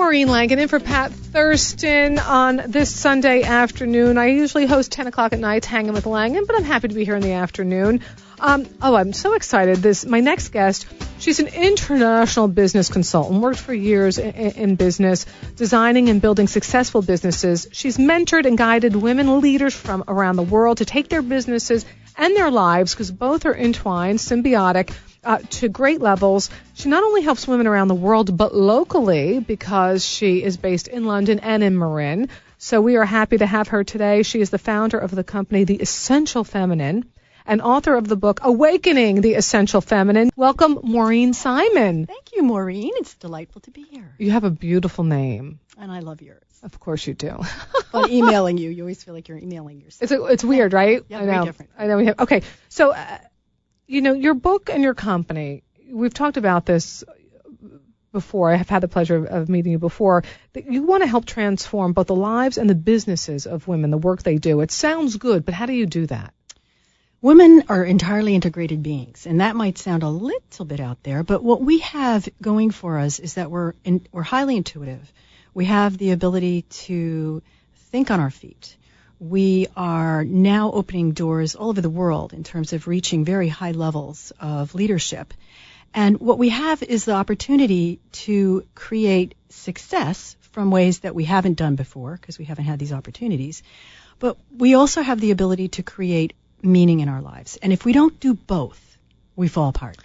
Maureen Langan in for Pat Thurston on this Sunday afternoon. I usually host 10 o'clock at night, Hanging with Langan, but I'm happy to be here in the afternoon. I'm so excited. My next guest, she's an international business consultant, worked for years in business, designing and building successful businesses. She's mentored and guided women leaders from around the world to take their businesses and their lives, because both are entwined, symbiotic, to great levels. She not only helps women around the world, but locally, because she is based in London and in Maureen. So we are happy to have her today. She is the founder of the company, The Essential Feminine, and author of the book, Awakening the Essential Feminine. Welcome, Maureen Simon. Thank you, Maureen. It's delightful to be here. You have a beautiful name. And I love yours. Of course you do. Well, emailing you always feel like you're emailing yourself. It's weird, right? Yeah, I know. very different. I know. Okay, so, your book and your company, we've talked about this before. I have had the pleasure of meeting you before. That you want to help transform both the lives and the businesses of women, the work they do. It sounds good, but how do you do that? Women are entirely integrated beings, and that might sound a little bit out there, but what we have going for us is that we're highly intuitive. We have the ability to think on our feet. We are now opening doors all over the world in terms of reaching very high levels of leadership. And what we have is the opportunity to create success from ways that we haven't done before, because we haven't had these opportunities. But we also have the ability to create meaning in our lives. And if we don't do both, we fall apart.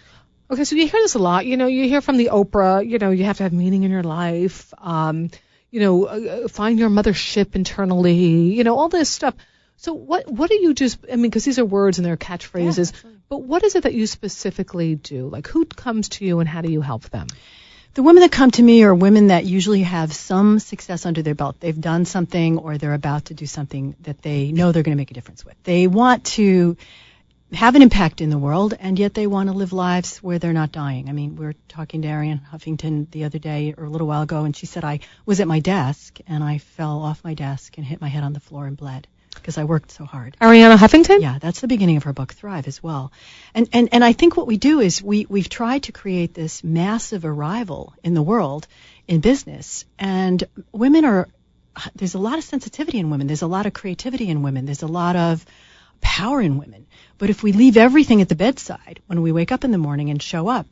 Okay, so you hear this a lot. You hear from the Oprah, you have to have meaning in your life. Find your mothership internally, all this stuff. So what do you because these are words and they're catchphrases, but what is it that you specifically do? Like, who comes to you and how do you help them? The women that come to me are women that usually have some success under their belt. They've done something or they're about to do something that they know they're going to make a difference with. They want to have an impact in the world, and yet they want to live lives where they're not dying. I mean, we were talking to Ariane Huffington the other day or a little while ago, and she said, I was at my desk and I fell off my desk and hit my head on the floor and bled because I worked so hard. Ariana Huffington? Yeah, that's the beginning of her book, Thrive, as well. And I think what we do is we've tried to create this massive arrival in the world in business, and there's a lot of sensitivity in women. There's a lot of creativity in women. There's a lot of power in women. But if we leave everything at the bedside when we wake up in the morning and show up,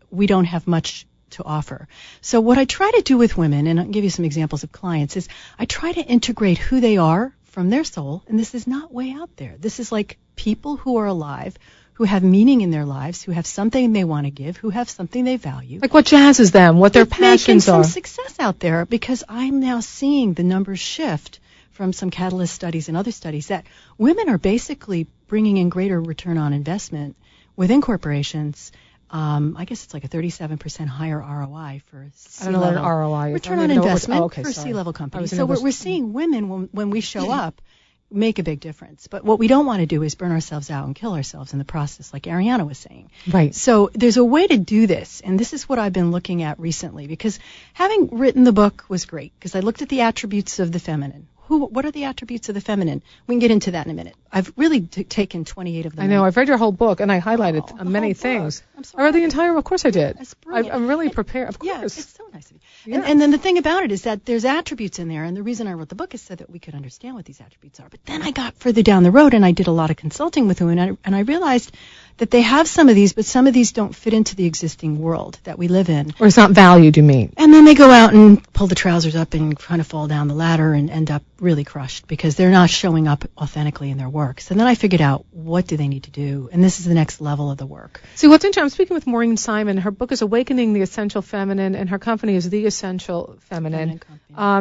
we don't have much to offer. So what I try to do with women, and I'll give you some examples of clients, is I try to integrate who they are from their soul, and this is not way out there. This is like people who are alive, who have meaning in their lives, who have something they want to give, who have something they value. Like what jazzes them, what their passions are. Making some success out there, because I'm now seeing the numbers shift from some catalyst studies and other studies that women are basically bringing in greater return on investment within corporations. I guess it's like a 37% higher ROI for C-level. I don't know what an ROI is. Return on investment for C-level companies. So we're seeing women, when we show up, make a big difference. But what we don't want to do is burn ourselves out and kill ourselves in the process, like Ariana was saying. Right. So there's a way to do this, and this is what I've been looking at recently, because having written the book was great, because I looked at the attributes of the feminine. What are the attributes of the feminine? We can get into that in a minute. I've really taken 28 of them. I know. I've read your whole book, and I highlighted many things. I'm so I read the entire. Of course, I did. That's brilliant. I'm really prepared. Of course. Yeah, it's so nice of you. Yeah. And then the thing about it is that there's attributes in there, and the reason I wrote the book is so that we could understand what these attributes are. But then I got further down the road, and I did a lot of consulting with women, and I realized that they have some of these, but some of these don't fit into the existing world that we live in. Or it's not valued, you mean? And then they go out and pull the trousers up and kind of fall down the ladder and end up really crushed because they're not showing up authentically in their work. So then I figured out, what do they need to do? And this is the next level of the work. See, what's interesting, I'm speaking with Maureen Simon. Her book is Awakening the Essential Feminine, and her company is The Essential Feminine.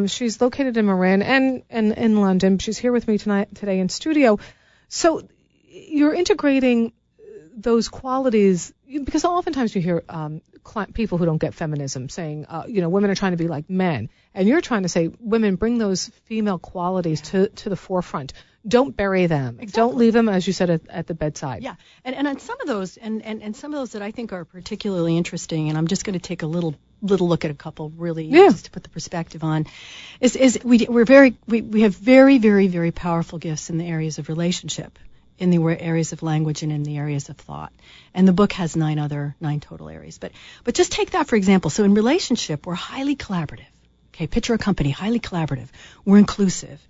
She's located in Maureen and in London. She's here with me today in studio. So you're integrating those qualities, because oftentimes you hear people who don't get feminism saying, women are trying to be like men. And you're trying to say, women, bring those female qualities to the forefront. Don't bury them. Exactly. Don't leave them, as you said, at the bedside. Yeah. And on some of those, and some of those that I think are particularly interesting, and I'm just going to take a little look at a couple really just to put the perspective on, is we have very, very, very powerful gifts in the areas of relationship, in the areas of language, and in the areas of thought. And the book has 9 total areas. But just take that for example. So in relationship, we're highly collaborative. Okay, picture a company, highly collaborative. We're inclusive.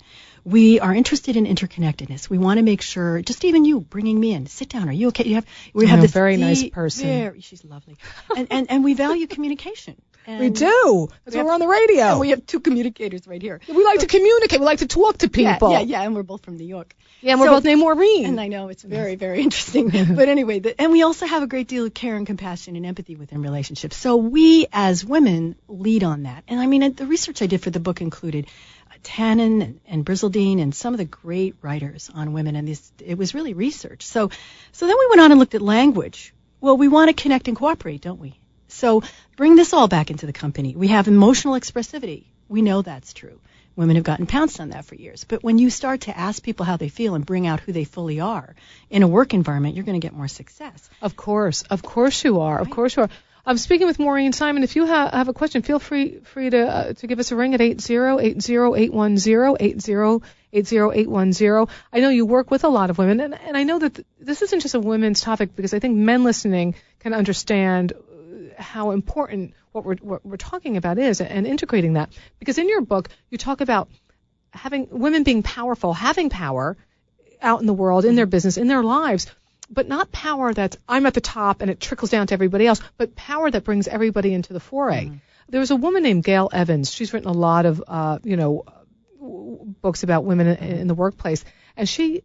We are interested in interconnectedness. We want to make sure, just even you bringing me in, sit down. Are you okay? We have this very nice person. She's lovely. And we value communication. And we do. That's why we're on the radio. And we have two communicators right here. We like to communicate. We like to talk to people. Yeah. And we're both from New York. Yeah, and we're both named Maureen. And I know, it's very, very interesting. But anyway, and we also have a great deal of care and compassion and empathy within relationships. So we, as women, lead on that. And I mean, the research I did for the book included Tannen and Brizzledine and some of the great writers on women. And it was really research. So then we went on and looked at language. Well, we want to connect and cooperate, don't we? So bring this all back into the company. We have emotional expressivity. We know that's true. Women have gotten pounced on that for years. But when you start to ask people how they feel and bring out who they fully are in a work environment, you're going to get more success. Of course you are. Right. Of course you are. I'm speaking with Maureen Simon. If you have a question, feel free to give us a ring at 8080810, 8080810. I know you work with a lot of women, and I know that this isn't just a women's topic, because I think men listening can understand how important what we're talking about is, and integrating that. Because in your book, you talk about having women being powerful, having power out in the world, in their business, in their lives, but not power that's I'm at the top and it trickles down to everybody else, but power that brings everybody into the foray. There was a woman named Gail Evans. She's written a lot of books about women in the workplace, and she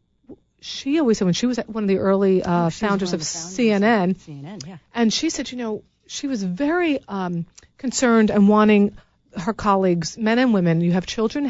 always said, when she was one of the early founders of CNN, yeah. And she said, she was very concerned and wanting her colleagues, men and women, you have children,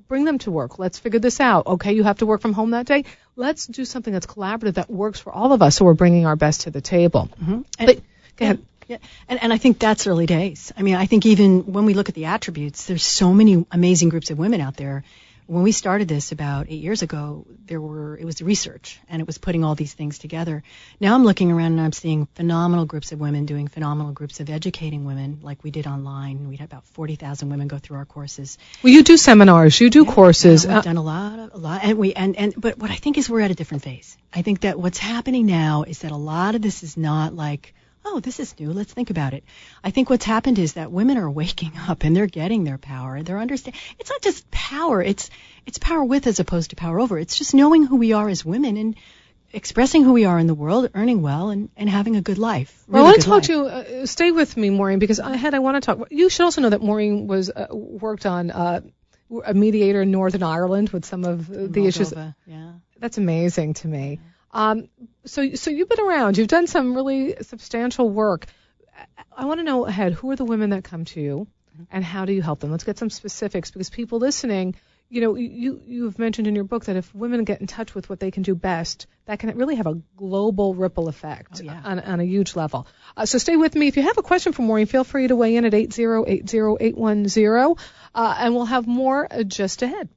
bring them to work. Let's figure this out. Okay, you have to work from home that day. Let's do something that's collaborative, that works for all of us, so we're bringing our best to the table. Mm-hmm. But go ahead. Yeah. And I think that's early days. I mean, I think even when we look at the attributes, there's so many amazing groups of women out there. When we started this about 8 years ago, it was research, and it was putting all these things together. Now I'm looking around and I'm seeing phenomenal groups of women doing phenomenal groups of educating women, like we did online. We had about 40,000 women go through our courses. Well, you do seminars, you do courses. We've done a lot, but what I think is we're at a different phase. I think that what's happening now is that a lot of this is not like, oh, this is new, let's think about it. I think what's happened is that women are waking up and they're getting their power. They're understanding. It's not just power. It's power with as opposed to power over. It's just knowing who we are as women and expressing who we are in the world, earning well, and having a good life. Well, I want to talk to you. Stay with me, Maureen, because I want to talk. You should also know that Maureen worked on a mediator in Northern Ireland with some of the issues. Yeah. That's amazing to me. So you've been around. You've done some really substantial work. I want to know ahead, who are the women that come to you, and how do you help them? Let's get some specifics, because people listening, you've mentioned in your book that if women get in touch with what they can do best, that can really have a global ripple effect on a huge level. So stay with me. If you have a question for Maureen, feel free to weigh in at 8080810, and we'll have more just ahead.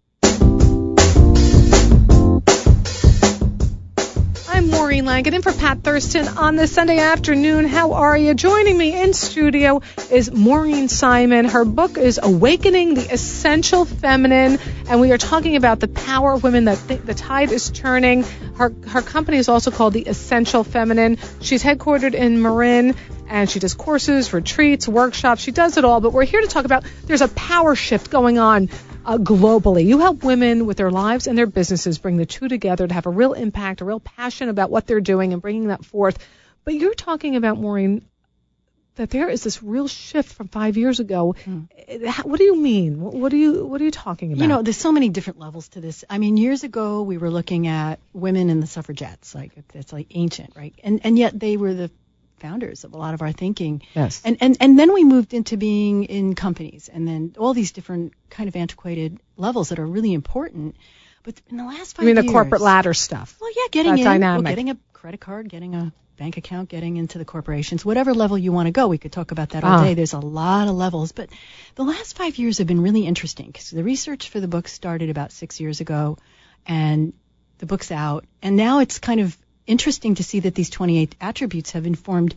I'm Maureen Langan in for Pat Thurston on this Sunday afternoon. How are you? Joining me in studio is Maureen Simon. Her book is Awakening the Essential Feminine, and we are talking about the power of women, that the tide is turning. Her company is also called The Essential Feminine. She's headquartered in Marin, and she does courses, retreats, workshops. She does it all, but we're here to talk about there's a power shift going on globally. You help women with their lives and their businesses bring the two together to have a real impact, a real passion about what they're doing and bringing that forth. But you're talking about, Maureen, that there is this real shift from 5 years ago. What do you mean? What are you talking about? There's so many different levels to this. I mean, years ago we were looking at women and the suffragettes, it's like ancient, right? And yet they were the founders of a lot of our thinking. Yes. And then we moved into being in companies, and then all these different kind of antiquated levels that are really important. But in the last 5 years... You mean the corporate ladder stuff? Well, yeah, getting in. Dynamic. Well, getting a credit card, getting a bank account, getting into the corporations, whatever level you want to go. We could talk about that all day. There's a lot of levels. But the last 5 years have been really interesting, because the research for the book started about 6 years ago, and the book's out. And now it's kind of interesting to see that these 28 attributes have informed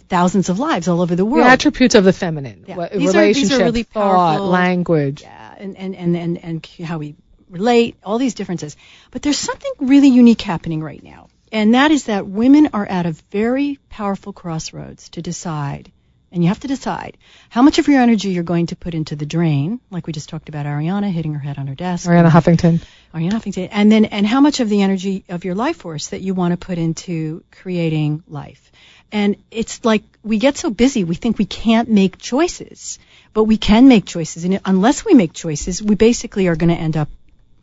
thousands of lives all over the world. The attributes of the feminine, relationship, these are really thought, powerful, language. Yeah, and how we relate, all these differences. But there's something really unique happening right now, and that is that women are at a very powerful crossroads to decide And you have to decide how much of your energy you're going to put into the drain, like we just talked about Ariana hitting her head on her desk. Ariana Huffington. And how much of the energy of your life force that you want to put into creating life. And it's like we get so busy, we think we can't make choices, but we can make choices. And unless we make choices, we basically are going to end up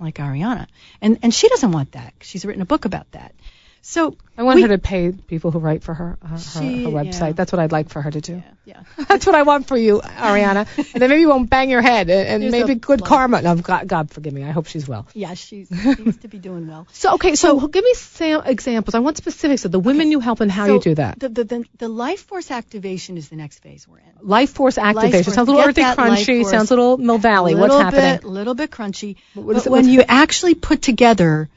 like Ariana. And she doesn't want that. She's written a book about that. So I want her to pay people who write for her website. Yeah. That's what I'd like for her to do. Yeah. That's what I want for you, Ariana. And then maybe you won't bang your head, and maybe good karma. No, God forgive me. I hope she's well. Yeah, she seems to be doing well. So give me some examples. I want specifics of the women you help and how you do that. The life force activation is the next phase we're in. Life force activation. Sounds a little earthy, crunchy. Sounds a little Mill Valley. What's happening? A little bit crunchy. But when you actually put together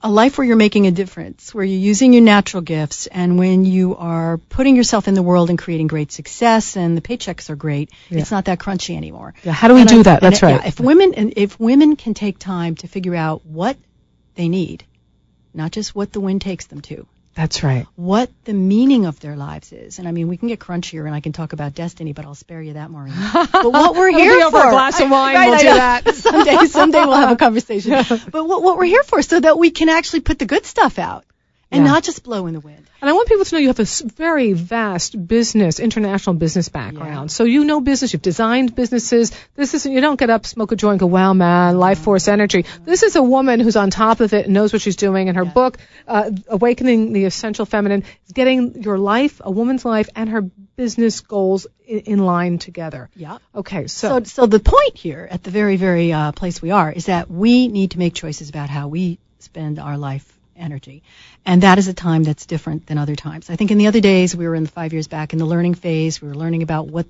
a life where you're making a difference, where you're using your natural gifts, and when you are putting yourself in the world and creating great success, and the paychecks are great, it's not that crunchy anymore. Yeah, how do we do that? That's right. Yeah, if women can take time to figure out what they need, not just what the wind takes them to. That's right. What the meaning of their lives is. And I mean, we can get crunchier, and I can talk about destiny, but I'll spare you that, Maureen. But what we're here for. Over a glass of wine, we'll do that. Someday we'll have a conversation. But what we're here for, so that we can actually put the good stuff out and not just blow in the wind. And I want people to know you have a very vast international business background. Yeah. So you know business, you've designed businesses. You don't get up, smoke a joint, and go, wow, man, life force energy. This is a woman who's on top of it and knows what she's doing. And her book, Awakening the Essential Feminine, is getting your life, a woman's life, and her business goals in line together. Yeah. Okay, so the point here, at the very, very place we are, is that we need to make choices about how we spend our life energy. And that is a time that's different than other times. I think in the other days, we were in the 5 years back in the learning phase. We were learning about what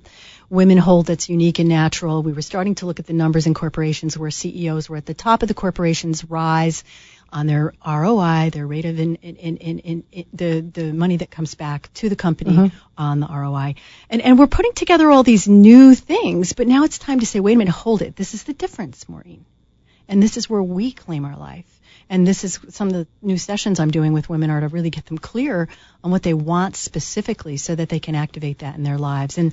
women hold that's unique and natural. We were starting to look at the numbers in corporations where CEOs were at the top of the corporations rise on their ROI, their rate of the money that comes back to the company on the ROI. And we're putting together all these new things, but now it's time to say, wait a minute, hold it. This is the difference, Maureen. And this is where we claim our life. And this is some of the new sessions I'm doing with women are to really get them clear on what they want specifically so that they can activate that in their lives. And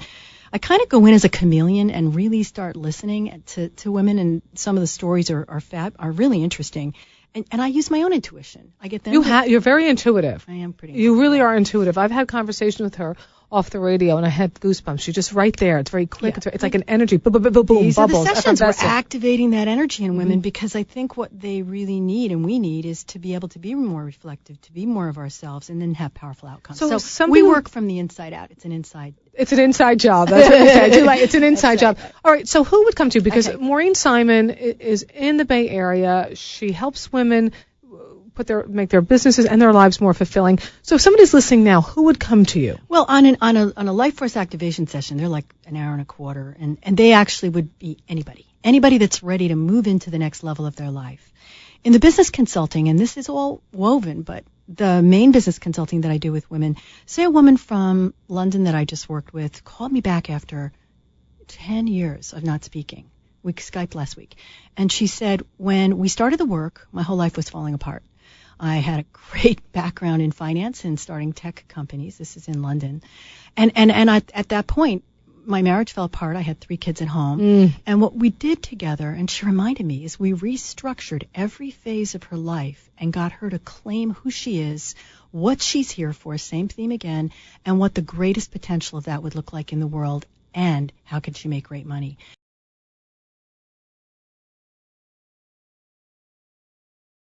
I kind of go in as a chameleon and really start listening to women, and some of the stories are really interesting. And I use my own intuition. I get them. You're very intuitive. I am pretty. You really are intuitive. I've had conversations with her off the radio, and I had goosebumps. She's just right there. It's very quick. Yeah. It's like an energy. Boom, boom, boom, boom, These bubbles. Are the sessions. We're activating that energy in women because I think what they really need and we need is to be able to be more reflective, to be more of ourselves, and then have powerful outcomes. So we work from the inside out. It's an inside job. That's what you say. I do like it's an inside job. All right. So who would come to you? Because Maureen Simon is in the Bay Area. She helps women make their businesses and their lives more fulfilling. So if somebody's listening now, who would come to you? Well, on a life force activation session, they're like an hour and a quarter, and they actually would be anybody that's ready to move into the next level of their life. In the business consulting, and this is all woven, but the main business consulting that I do with women, say a woman from London that I just worked with called me back after 10 years of not speaking. We Skyped last week, and she said, when we started the work, my whole life was falling apart. I had a great background in finance and starting tech companies. This is in London. And at that point, my marriage fell apart. I had 3 kids at home. And what we did together, and she reminded me, is we restructured every phase of her life and got her to claim who she is, what she's here for, same theme again, and what the greatest potential of that would look like in the world, and how can she make great money.